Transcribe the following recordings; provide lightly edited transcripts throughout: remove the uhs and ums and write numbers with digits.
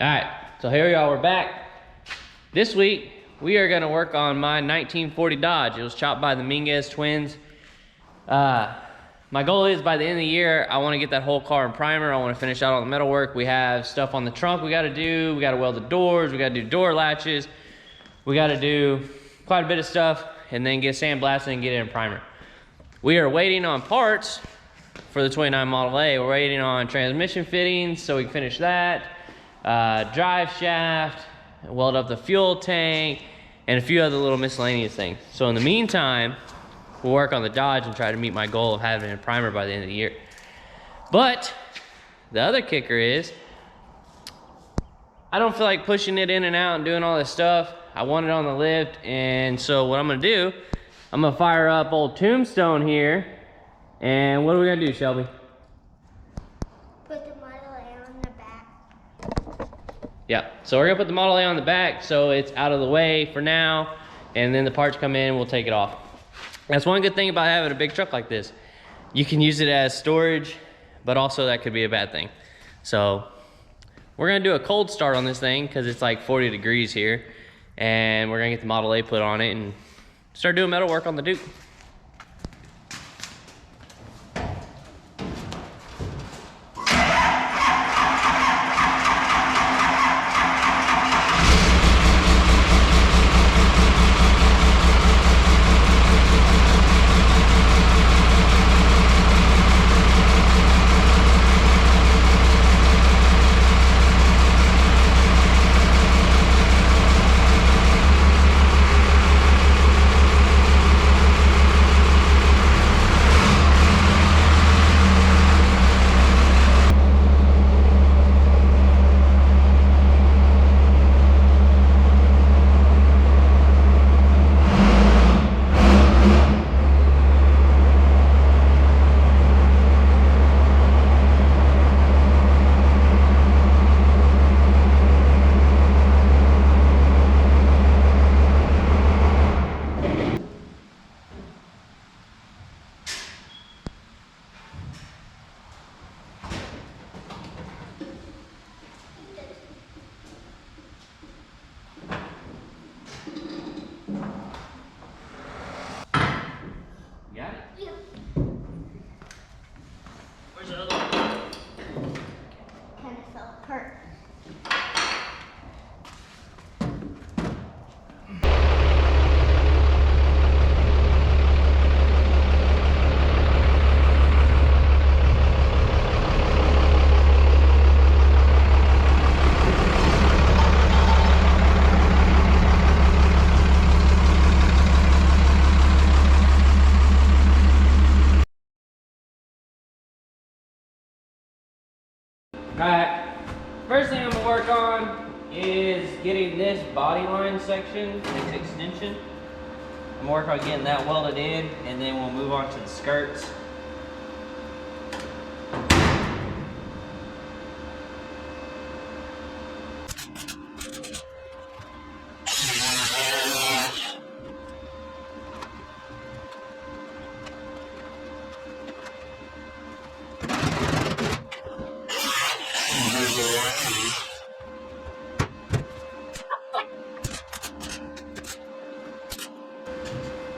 All right, so here we are, we're back. This week, we are gonna work on my 1940 Dodge. It was chopped by the Minguez twins. My goal is by the end of the year, I wanna get that whole car in primer. I wanna finish out all the metal work. We have stuff on the trunk we gotta do. We gotta weld the doors, we gotta do door latches. We gotta do quite a bit of stuff and then get sandblasted and get it in primer. We are waiting on parts for the 29 Model A. We're waiting on transmission fittings so we can finish that. Drive shaft, weld up the fuel tank, and a few other little miscellaneous things. So in the meantime, we'll work on the Dodge and try to meet my goal of having it in primer by the end of the year. But the other kicker is, I don't feel like pushing it in and out and doing all this stuff. I want it on the lift, and so what I'm gonna do, I'm gonna fire up old Tombstone here, and what are we gonna do, Shelby? Put the Model A on the back. Yeah, so we're gonna put the Model A on the back so it's out of the way for now, and then the parts come in, we'll take it off. That's one good thing about having a big truck like this. You can use it as storage, but also that could be a bad thing. So we're gonna do a cold start on this thing because it's like 40 degrees here, and we're gonna get the Model A put on it and start doing metal work on the Duke. Alright, first thing I'm gonna work on is getting this body line section, this extension. I'm gonna work on getting that welded in, and then we'll move on to the skirts.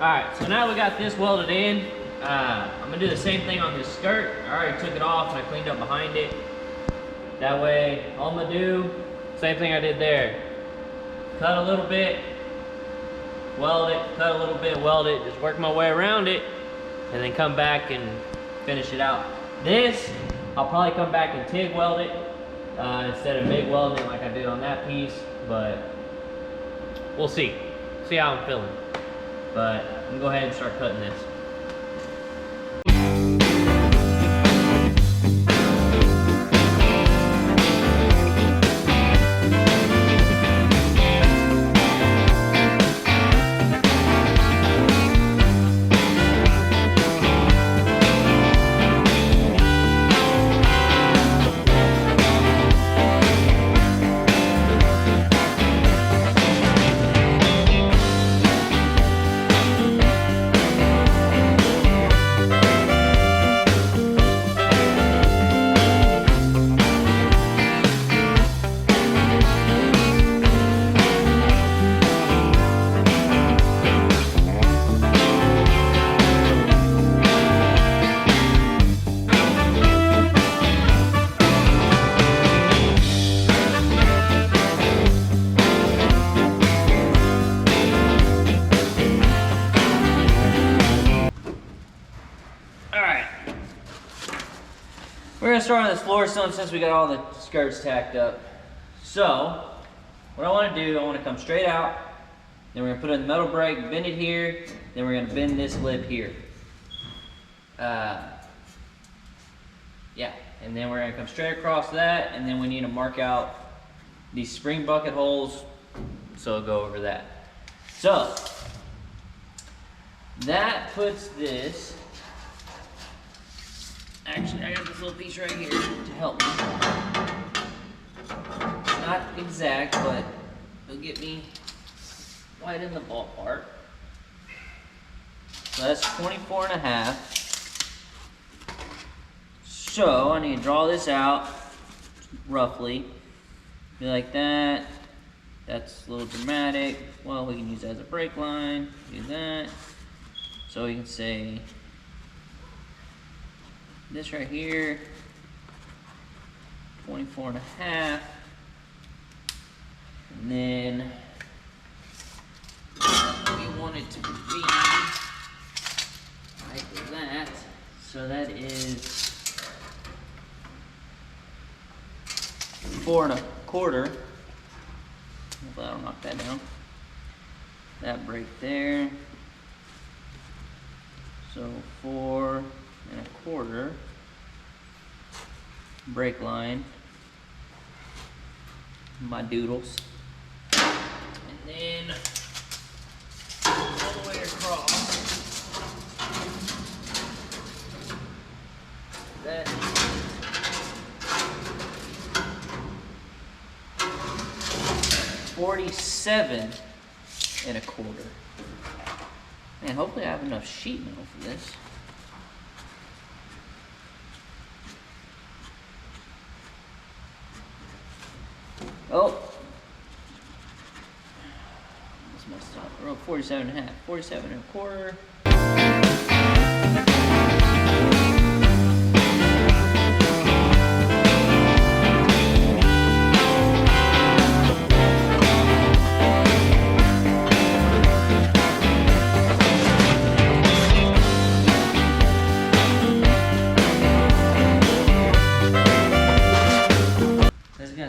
Alright, so now we got this welded in, I'm gonna do the same thing on this skirt. I already took it off and I cleaned up behind it. That way, all I'm gonna do, same thing I did there. Cut a little bit, weld it, cut a little bit, weld it, just work my way around it, and then come back and finish it out. This, I'll probably come back and TIG weld it, instead of MIG welding it like I did on that piece, but we'll see how I'm feeling. But I'm gonna go ahead and start cutting this. start on this floor stone since we got all the skirts tacked up. So, what I want to do, I want to come straight out, then we're going to put in the metal brake, bend it here, then we're going to bend this lip here. Yeah, and then we're going to come straight across that, and then we need to mark out these spring bucket holes, so it'll go over that. So, that puts this, actually I got this little piece right here to help me. It's not exact, but it'll get me right in the ballpark. So that's 24.5. So I need to draw this out roughly. Be like that. That's a little dramatic. Well, we can use that as a brake line. Do that. So we can say this right here, 24.5. And then we want it to be like that. So that is 4 1/4. Hopefully I don't knock that down. That break there. So 4 1/4 brake line. My doodles. And then all the way across. That 47 1/4. Man, hopefully I have enough sheet metal for this. Oh, this messed up. I wrote 47.5. 47 1/4.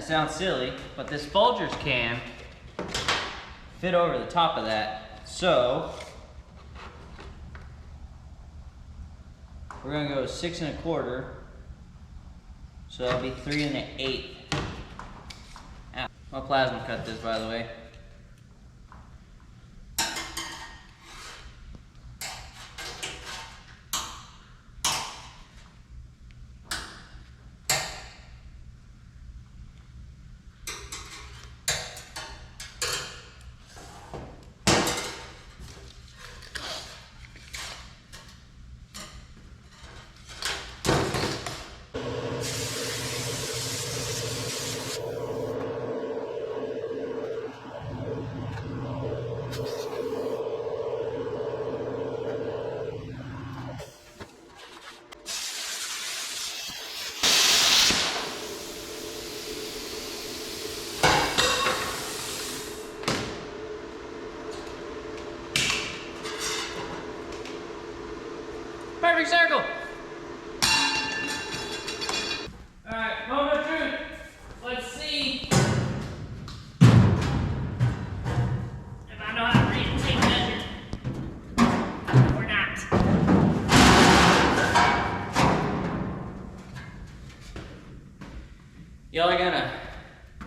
Sounds silly, but this Folgers can fit over the top of that. So we're gonna go 6 1/4. So that'll be 3 1/8. Ow. My plasma cut this, by the way. Perfect circle. All right, moment of truth. Let's see if I know how to read and take measure or not. Y'all are gonna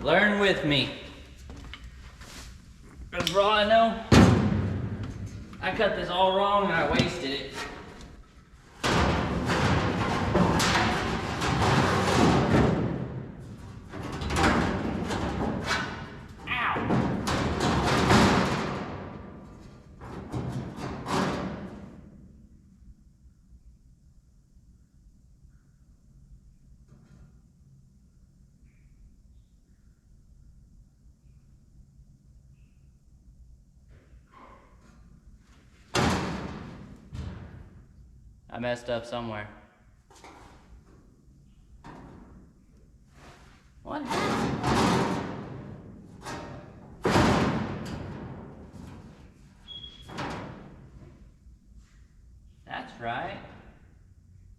learn with me. Because for all I know, I cut this all wrong and I wasted it. I messed up somewhere. What happened? That's right.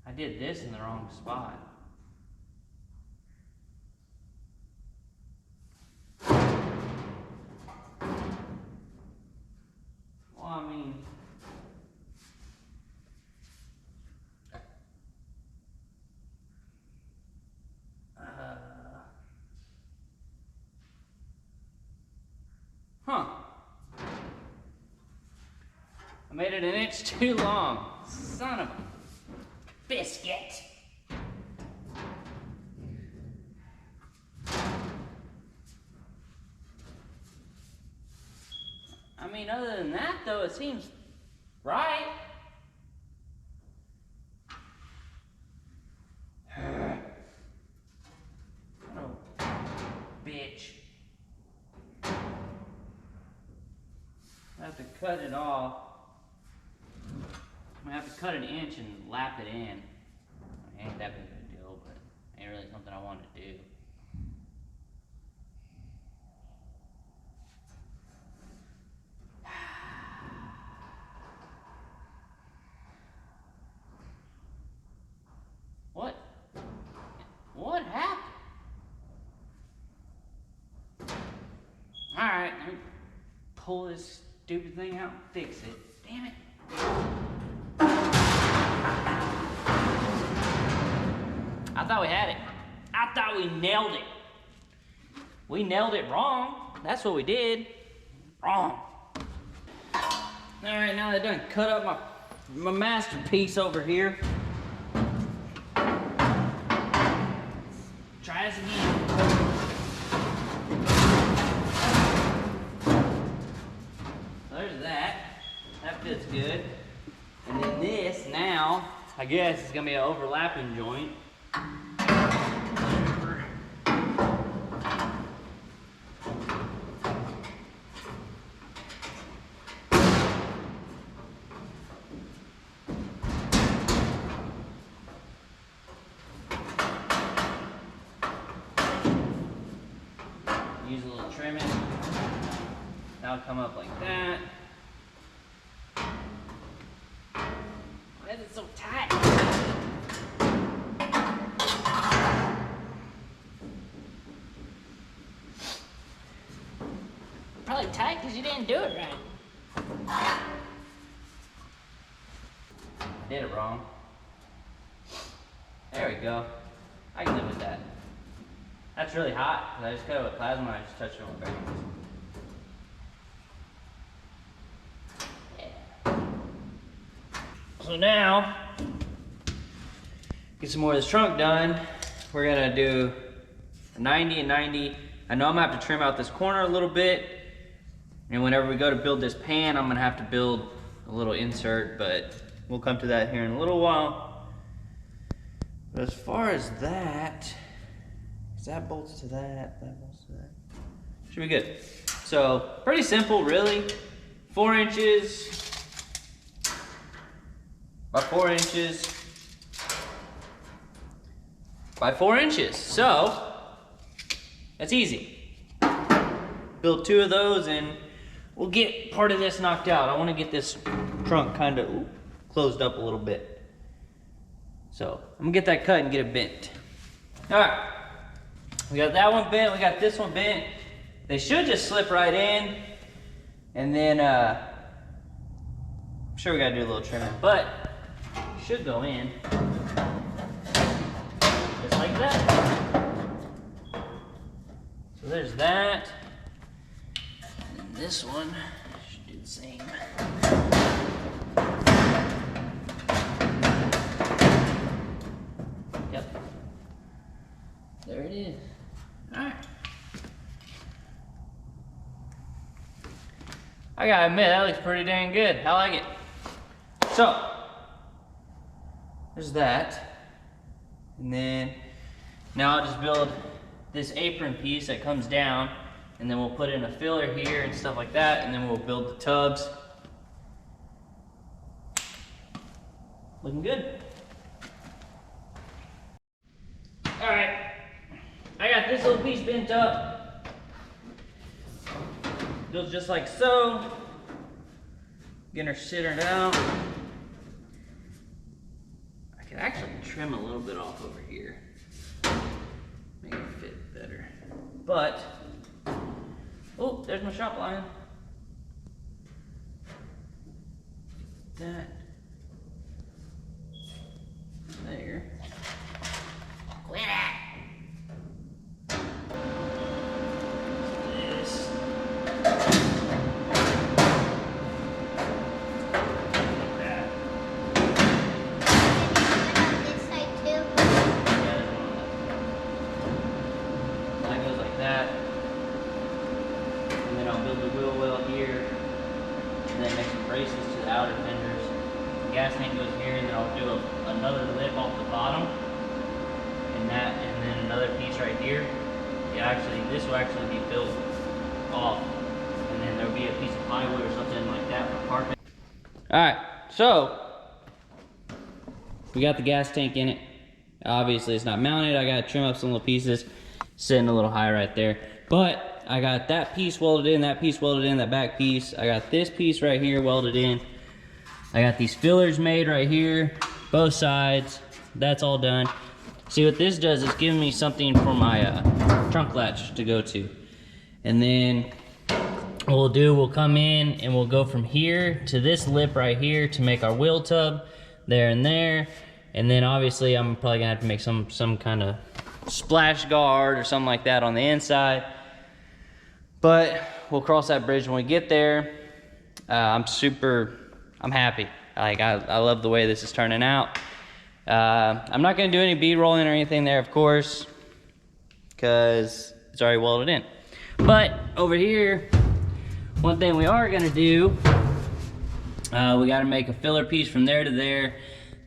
I did this in the wrong spot. I made it an inch too long. Son of a biscuit. I mean, other than that though, it seems right. Oh, bitch. I have to cut it off. I'm gonna have to cut an inch and lap it in. It ain't that big of a deal, but it ain't really something I want to do. What? What happened? Alright, let me pull this stupid thing out and fix it. Damn it. I thought we had it. I thought we nailed it. We nailed it wrong. That's what we did. Wrong. Alright, now they're done cut up my masterpiece over here. Try this again. There's that. That fits good. And then this now, I guess it's gonna be an overlapping joint. Use a little trimming. That'll come up like that. Why is it so tight? Probably tight because you didn't do it right. Did it wrong. There we go. I can live with that. That's really hot, because I just cut it with plasma and I just touched it with bearings. Yeah. So now, get some more of this trunk done. We're gonna do a 90 and 90. I know I'm gonna have to trim out this corner a little bit. And whenever we go to build this pan, I'm gonna have to build a little insert, but we'll come to that here in a little while. But as far as that bolts to that bolts to that. Should be good. So, pretty simple, really. 4 inches by 4 inches by 4 inches. So, that's easy. Build 2 of those and we'll get part of this knocked out. I want to get this trunk kind of closed up a little bit. So, I'm gonna get that cut and get it bent. All right. We got that one bent, we got this one bent. They should just slip right in. And then, I'm sure we gotta do a little trimming, but it should go in. Just like that. So there's that. And then this one should do the same. Yep. There it is. Alright. I gotta admit, that looks pretty dang good. I like it. So, there's that. And then, now I'll just build this apron piece that comes down, and then we'll put in a filler here and stuff like that, and then we'll build the tubs. Looking good. Alright. I got this little piece bent up. Goes just like so. Getting her centered out. I could actually trim a little bit off over here. Make it fit better. But, oh, there's my shop line. That. There. Quit it! build the wheel well here, and then make some braces to the outer fenders. The gas tank goes here, and then I'll do another lip off the bottom, and then another piece right here. This will actually be built off, and then there'll be a piece of plywood or something like that for parking. All right, so we got the gas tank in it. Obviously, it's not mounted. I gotta trim up some little pieces, sitting a little high right there. But I got that piece welded in, that piece welded in, that back piece. I got this piece right here welded in. I got these fillers made right here, both sides. That's all done. See what this does is giving me something for my trunk latch to go to. And then what we'll do, we'll come in and we'll go from here to this lip right here to make our wheel tub there and there. And then obviously I'm probably gonna have to make some kind of splash guard or something like that on the inside. But we'll cross that bridge when we get there. I'm happy. Like I love the way this is turning out. I'm not gonna do any bead rolling or anything there, of course, because it's already welded in. But over here, one thing we are gonna do, we gotta make a filler piece from there to there.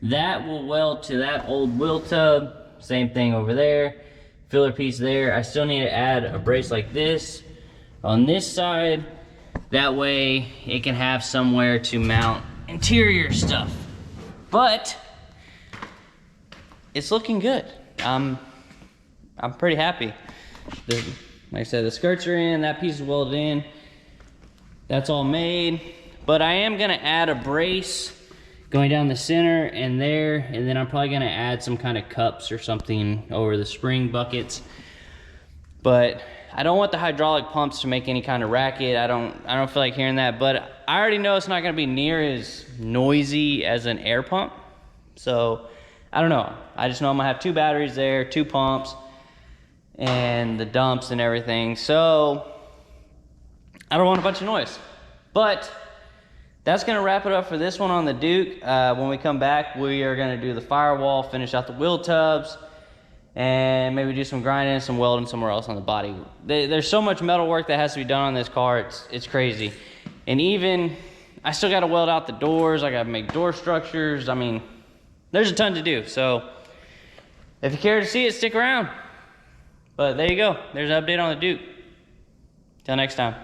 That will weld to that old wheel tub. Same thing over there. Filler piece there. I still need to add a brace like this on this side. That way it can have somewhere to mount interior stuff. But it's looking good. I'm pretty happy. Like I said, the skirts are in, that piece is welded in. That's all made. But I am gonna add a brace going down the center and there, and then I'm probably gonna add some kind of cups or something over the spring buckets. But I don't want the hydraulic pumps to make any kind of racket. I don't feel like hearing that, but I already know it's not gonna be near as noisy as an air pump. So I don't know. I just know I'm gonna have 2 batteries there, 2 pumps, and the dumps and everything. So I don't want a bunch of noise. But that's gonna wrap it up for this one on the Duke. When we come back, we are gonna do the firewall, finish out the wheel tubs, and maybe do some grinding and some welding somewhere else on the body. There's so much metal work that has to be done on this car, it's crazy. And even, I still gotta weld out the doors, I gotta make door structures. I mean, there's a ton to do. So if you care to see it, stick around. But there you go, there's an update on the Duke. Till next time.